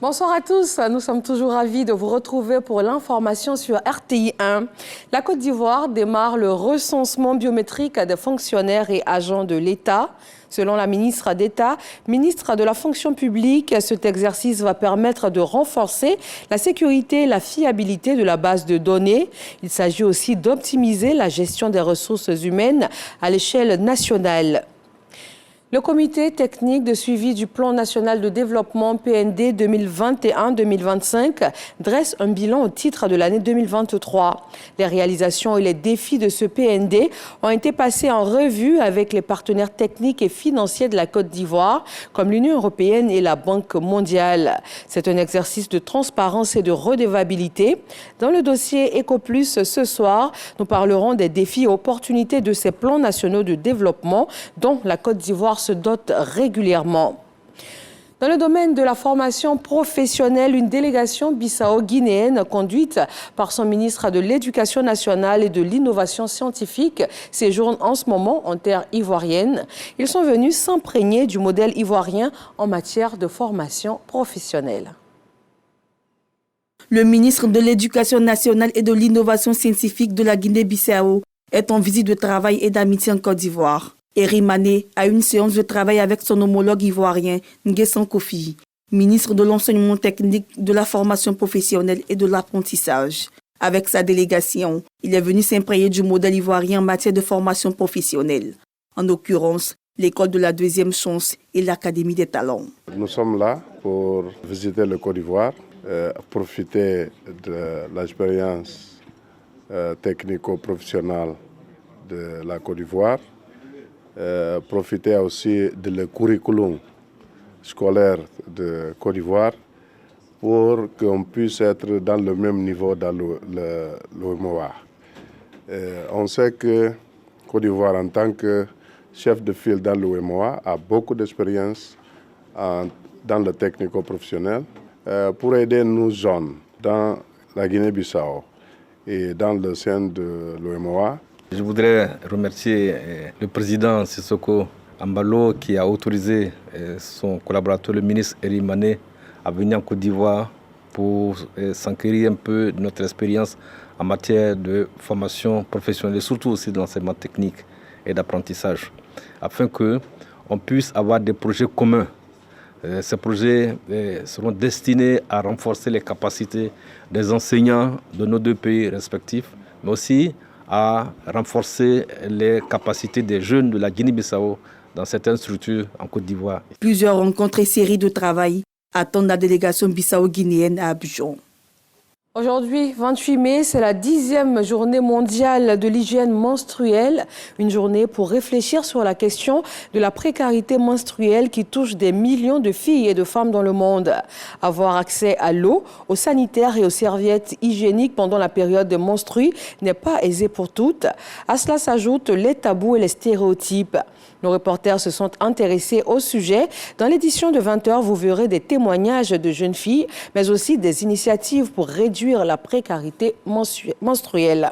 Bonsoir à tous, nous sommes toujours ravis de vous retrouver pour l'information sur RTI 1. La Côte d'Ivoire démarre le recensement biométrique des fonctionnaires et agents de l'État. Selon la ministre d'État, ministre de la fonction publique, cet exercice va permettre de renforcer la sécurité et la fiabilité de la base de données. Il s'agit aussi d'optimiser la gestion des ressources humaines à l'échelle nationale. Le comité technique de suivi du plan national de développement PND 2021-2025 dresse un bilan au titre de l'année 2023. Les réalisations et les défis de ce PND ont été passés en revue avec les partenaires techniques et financiers de la Côte d'Ivoire, comme l'Union européenne et la Banque mondiale. C'est un exercice de transparence et de redevabilité. Dans le dossier EcoPlus ce soir, nous parlerons des défis et opportunités de ces plans nationaux de développement dont la Côte d'Ivoire se dote régulièrement. Dans le domaine de la formation professionnelle, une délégation bissau-guinéenne conduite par son ministre de l'Éducation nationale et de l'Innovation scientifique séjourne en ce moment en terre ivoirienne. Ils sont venus s'imprégner du modèle ivoirien en matière de formation professionnelle. Le ministre de l'Éducation nationale et de l'Innovation scientifique de la Guinée-Bissau est en visite de travail et d'amitié en Côte d'Ivoire. Eri Mané a une séance de travail avec son homologue ivoirien, Nguessan Kofi, ministre de l'enseignement technique, de la formation professionnelle et de l'apprentissage. Avec sa délégation, il est venu s'imprégner du modèle ivoirien en matière de formation professionnelle. En l'occurrence, l'école de la deuxième chance et l'Académie des talents. Nous sommes là pour visiter le Côte d'Ivoire, profiter de l'expérience technico-professionnelle de la Côte d'Ivoire. Profiter aussi de le curriculum scolaire de Côte d'Ivoire pour qu'on puisse être dans le même niveau dans l'UEMOA. On sait que Côte d'Ivoire, en tant que chef de file dans l'UEMOA, a beaucoup d'expérience dans le technico-professionnel pour aider nos jeunes dans la Guinée-Bissau et dans le sein de l'UEMOA. Je voudrais remercier le président Sissoko Ambalo qui a autorisé son collaborateur, le ministre Eri Mané, à venir en Côte d'Ivoire pour s'enquérir un peu de notre expérience en matière de formation professionnelle, surtout aussi de l'enseignement technique et d'apprentissage, afin qu'on puisse avoir des projets communs. Ces projets seront destinés à renforcer les capacités des enseignants de nos deux pays respectifs, mais aussi à renforcer les capacités des jeunes de la Guinée-Bissau dans certaines structures en Côte d'Ivoire. Plusieurs rencontres et séries de travail attendent la délégation bissau-guinéenne à Abidjan. Aujourd'hui, 28 mai, c'est la 10e journée mondiale de l'hygiène menstruelle. Une journée pour réfléchir sur la question de la précarité menstruelle qui touche des millions de filles et de femmes dans le monde. Avoir accès à l'eau, aux sanitaires et aux serviettes hygiéniques pendant la période de menstrues n'est pas aisé pour toutes. À cela s'ajoutent les tabous et les stéréotypes. Nos reporters se sont intéressés au sujet. Dans l'édition de 20h, vous verrez des témoignages de jeunes filles, mais aussi des initiatives pour réduire la précarité menstruelle.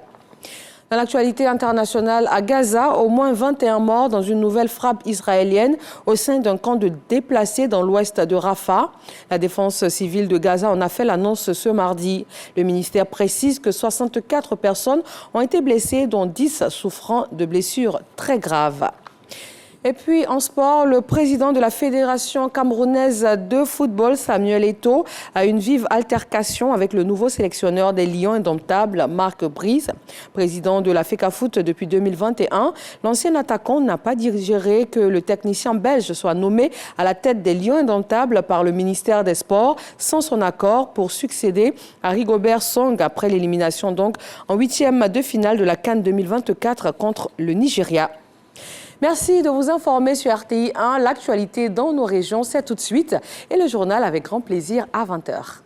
Dans l'actualité internationale, à Gaza, au moins 21 morts dans une nouvelle frappe israélienne au sein d'un camp de déplacés dans l'ouest de Rafah. La défense civile de Gaza en a fait l'annonce ce mardi. Le ministère précise que 64 personnes ont été blessées, dont 10 souffrant de blessures très graves. Et puis en sport, le président de la Fédération camerounaise de football, Samuel Eto'o, a une vive altercation avec le nouveau sélectionneur des Lions indomptables, Marc Brice. Président de la FECAFOOT depuis 2021, l'ancien attaquant n'a pas digéré que le technicien belge soit nommé à la tête des Lions indomptables par le ministère des Sports sans son accord pour succéder à Rigobert Song après l'élimination donc en 8e de finale de la CAN 2024 contre le Nigeria. Merci de vous informer sur RTI 1. L'actualité dans nos régions, c'est tout de suite. Et le journal avec grand plaisir à 20h.